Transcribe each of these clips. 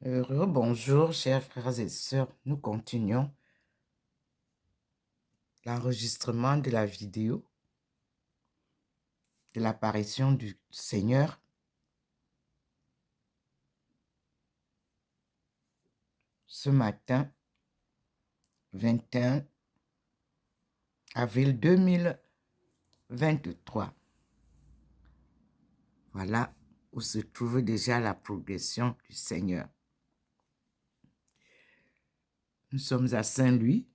Bonjour, chers frères et sœurs. Nous continuons l'enregistrement de la vidéo de l'apparition du Seigneur. Ce matin, 21 avril 2023. Voilà où se trouve déjà la progression du Seigneur. Nous sommes à Saint-Louis.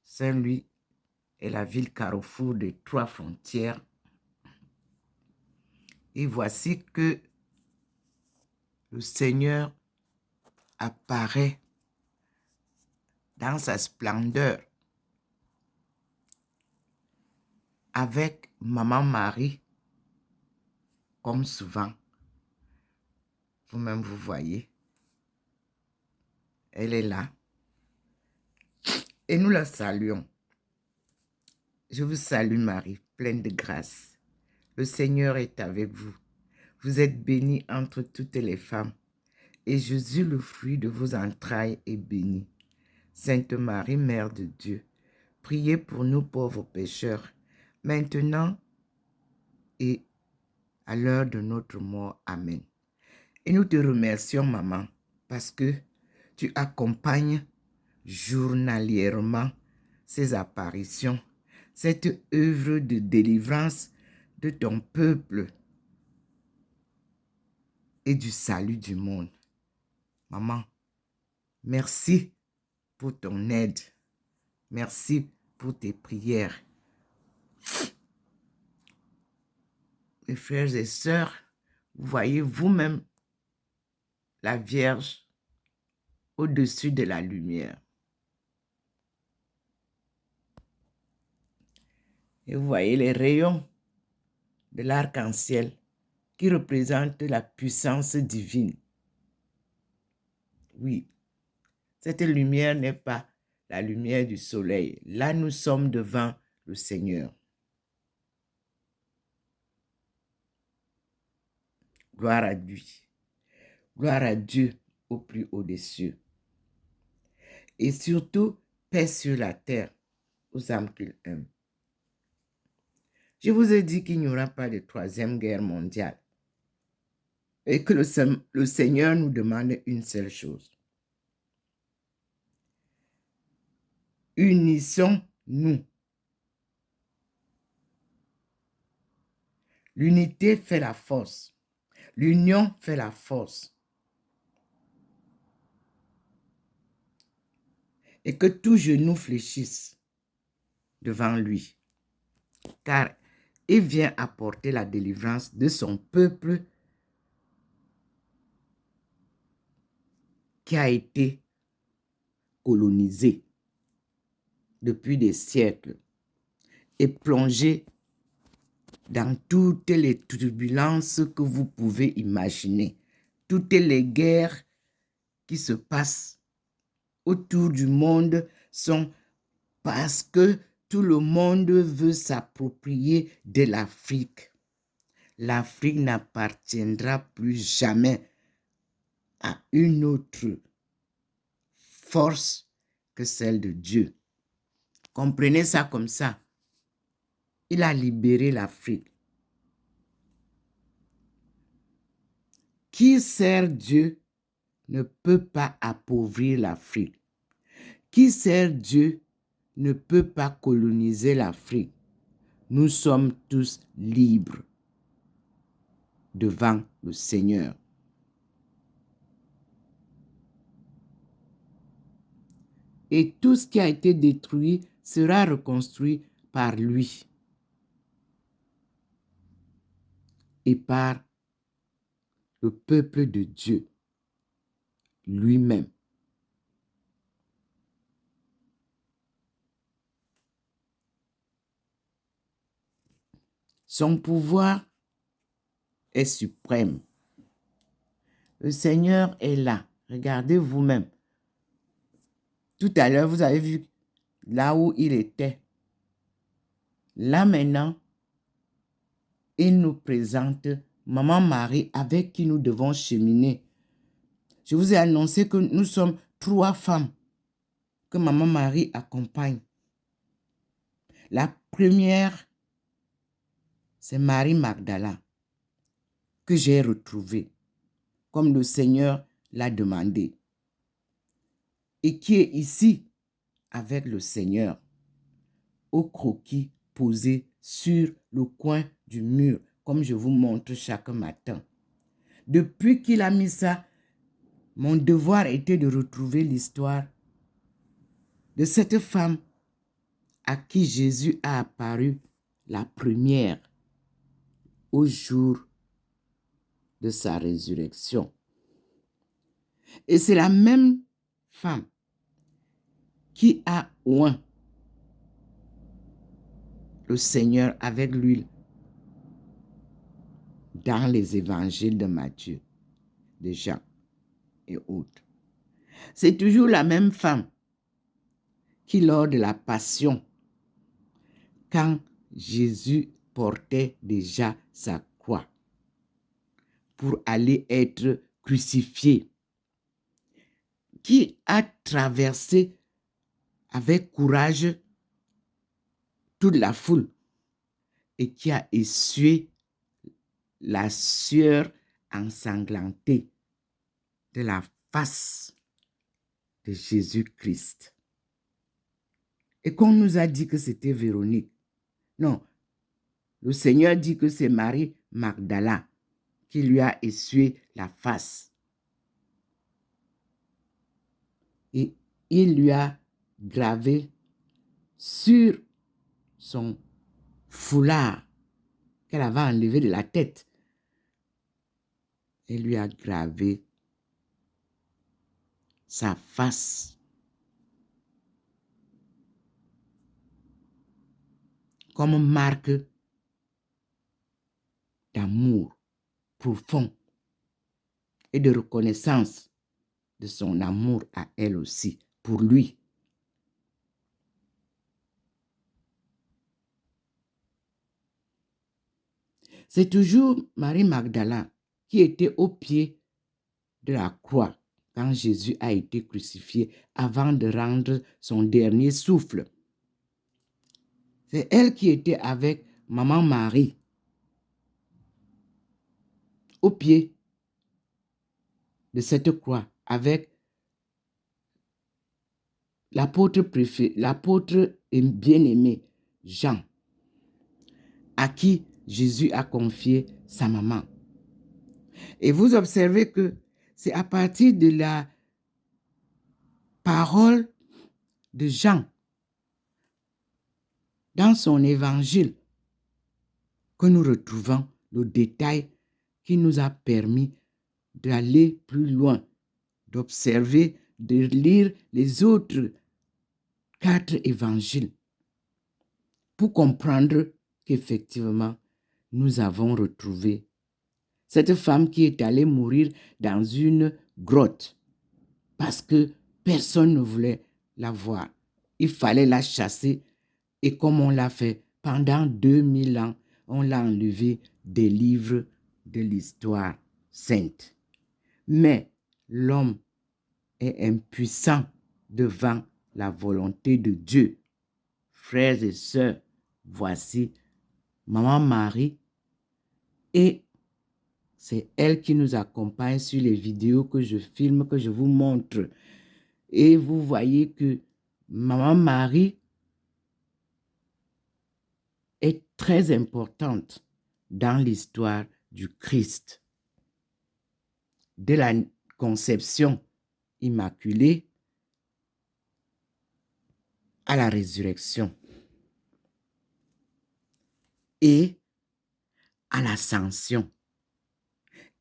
Saint-Louis est la ville carrefour des 3 frontières. Et voici que le Seigneur apparaît dans sa splendeur avec Maman Marie, comme souvent. Vous-même, vous voyez. Elle est là. Et nous la saluons. Je vous salue Marie, pleine de grâce. Le Seigneur est avec vous. Vous êtes bénie entre toutes les femmes. Et Jésus, le fruit de vos entrailles, est béni. Sainte Marie, Mère de Dieu, priez pour nous pauvres pécheurs, maintenant et à l'heure de notre mort. Amen. Et nous te remercions, maman, parce que tu accompagnes journalièrement ces apparitions, cette œuvre de délivrance de ton peuple et du salut du monde. Maman, merci pour ton aide. Merci pour tes prières. Mes frères et sœurs, vous voyez vous-même la Vierge au-dessus de la lumière. Et vous voyez les rayons de l'arc-en-ciel qui représentent la puissance divine. Oui, cette lumière n'est pas la lumière du soleil. Là, nous sommes devant le Seigneur. Gloire à lui. Gloire à Dieu au plus haut des cieux. Et surtout, paix sur la terre aux âmes qu'il aime. Je vous ai dit qu'il n'y aura pas de 3e guerre mondiale et que le Seigneur nous demande une seule chose. Unissons-nous. L'unité fait la force. L'union fait la force. Et que tout genou fléchisse devant lui. Car il vient apporter la délivrance de son peuple qui a été colonisé depuis des siècles et plongé dans toutes les turbulences que vous pouvez imaginer, toutes les guerres qui se passent autour du monde sont parce que tout le monde veut s'approprier de l'Afrique. L'Afrique n'appartiendra plus jamais à une autre force que celle de Dieu. Comprenez ça comme ça. Il a libéré l'Afrique. Qui sert Dieu ne peut pas appauvrir l'Afrique. Qui sert Dieu ne peut pas coloniser l'Afrique. Nous sommes tous libres devant le Seigneur. Et tout ce qui a été détruit sera reconstruit par lui et par le peuple de Dieu lui-même. Son pouvoir est suprême. Le Seigneur est là. Regardez vous-même. Tout à l'heure, vous avez vu là où il était. Là maintenant, il nous présente Maman Marie avec qui nous devons cheminer. Je vous ai annoncé que nous sommes 3 femmes que Maman Marie accompagne. La première, c'est Marie Magdala, que j'ai retrouvée, comme le Seigneur l'a demandé, et qui est ici avec le Seigneur, au croquis posé sur le coin du mur, comme je vous montre chaque matin. Depuis qu'il a mis ça, mon devoir était de retrouver l'histoire de cette femme à qui Jésus a apparu la première au jour de sa résurrection. Et c'est la même femme qui a oint le Seigneur avec l'huile dans les évangiles de Matthieu, de Jean et autres. C'est toujours la même femme qui, lors de la Passion, quand Jésus portait déjà sa croix pour aller être crucifié, qui a traversé avec courage toute la foule et qui a essuyé la sueur ensanglantée de la face de Jésus-Christ. Et qu'on nous a dit que c'était Véronique. Non, le Seigneur dit que c'est Marie Magdala qui lui a essuyé la face. Et il lui a gravé sur son foulard qu'elle avait enlevé de la tête. Il lui a gravé sa face. Comme marque d'amour profond et de reconnaissance de son amour à elle aussi, pour lui. C'est toujours Marie Magdala qui était au pied de la croix quand Jésus a été crucifié avant de rendre son dernier souffle. C'est elle qui était avec Maman Marie au pied de cette croix avec l'apôtre bien-aimé Jean, à qui Jésus a confié sa maman. Et vous observez que c'est à partir de la parole de Jean dans son évangile que nous retrouvons le détail qui nous a permis d'aller plus loin, d'observer, de lire les autres 4 évangiles pour comprendre qu'effectivement, nous avons retrouvé cette femme qui est allée mourir dans une grotte parce que personne ne voulait la voir. Il fallait la chasser et comme on l'a fait pendant 2000 ans, on l'a enlevée des livres de l'histoire sainte. Mais l'homme est impuissant devant la volonté de Dieu. Frères et sœurs, voici Maman Marie et c'est elle qui nous accompagne sur les vidéos que je filme, que je vous montre. Et vous voyez que Maman Marie est très importante dans l'histoire du Christ. De la conception immaculée à la résurrection et à l'ascension.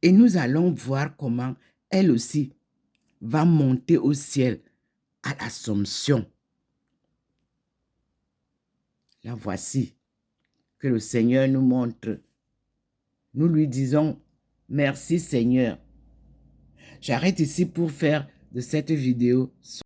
Et nous allons voir comment elle aussi va monter au ciel à l'Assomption. La voici que le Seigneur nous montre. Nous lui disons merci Seigneur. J'arrête ici pour faire de cette vidéo